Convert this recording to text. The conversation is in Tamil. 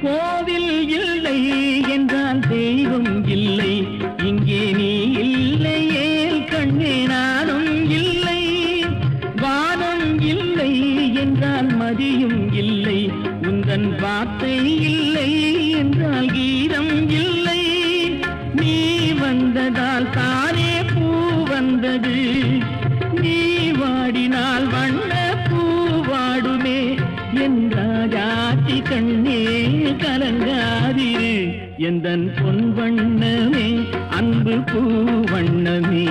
கோவில் இல்லை என்றால் தெய்வம் இல்லை, இங்கே நீ இல்லையே கண்ணே நானும் இல்லை. வானம் இல்லை என்றால் மதியும் இல்லை, உந்தன் வார்த்தை இல்லை என்றால் கீதம் இல்லை. நீ வந்ததால் தானே பூ வந்தது, நீ வாடினால் வண்ண பூ வாடுமே. என் ராஜாத்தி கண்ணே கலங்காதிரு, எந்தன் பொன் வண்ணமே அன்பு பூ வண்ணமே.